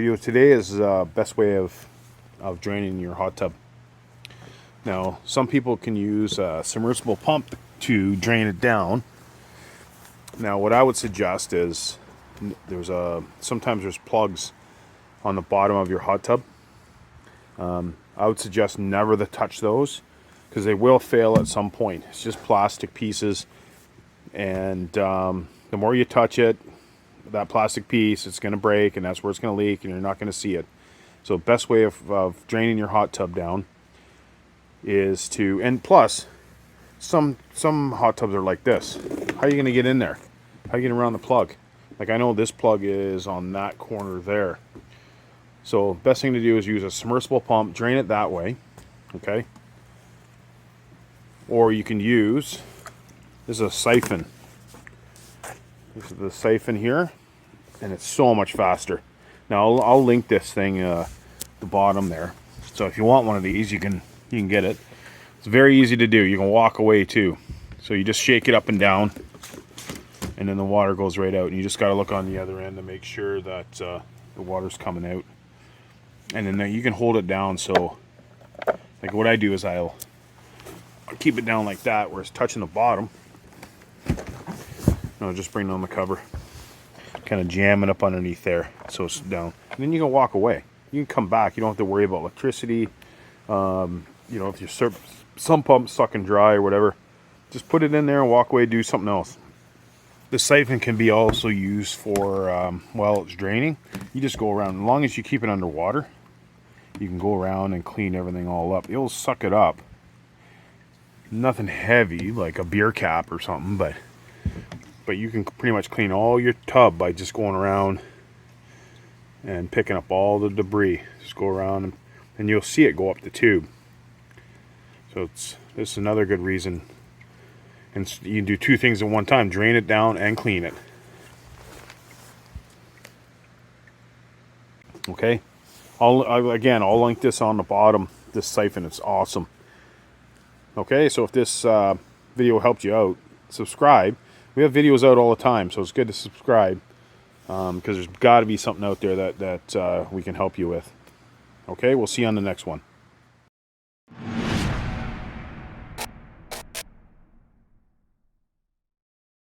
Video today is best way of draining your hot tub. Now, some people can use a submersible pump to drain it down. Now, what I would suggest is sometimes there's plugs on the bottom of your hot tub. I would suggest never to touch those because they will fail at some point. It's just plastic pieces, and the more you touch it, that plastic piece, it's going to break, and that's where it's going to leak, and you're not going to see it. So best way of draining your hot tub down is to, and plus, some hot tubs are like this. How are you going to get in there? How are you getting around the plug? Like, I know this plug is on that corner there. So best thing to do is use a submersible pump, drain it that way, okay? Or you can use, this is a siphon. This is the siphon here, and it's so much faster. Now I'll link this thing the bottom there. So if you want one of these, you can get it. It's very easy to do. You can walk away too. So you just shake it up and down, and then the water goes right out. And you just got to look on the other end to make sure that the water's coming out. And then you can hold it down. So like what I do is I'll keep it down like that where it's touching the bottom. I'll just bring down the cover, kind of jam it up underneath there so it's down. And then you can walk away. You can come back. You don't have to worry about electricity. You know, if your sump pump's sucking dry or whatever, just put it in there and walk away, do something else. The siphon can be also used for, while it's draining, you just go around. As long as you keep it underwater, you can go around and clean everything all up. It'll suck it up. Nothing heavy like a beer cap or something, but you can pretty much clean all your tub by just going around and picking up all the debris. Just go around and you'll see it go up the tube. So this is another good reason. And you can do two things at one time: drain it down and clean it. Okay, I'll link this on the bottom. This siphon, it's awesome. Okay, so if this video helped you out, subscribe. We have videos out all the time, so it's good to subscribe because there's got to be something out there that we can help you with. Okay, we'll see you on the next one.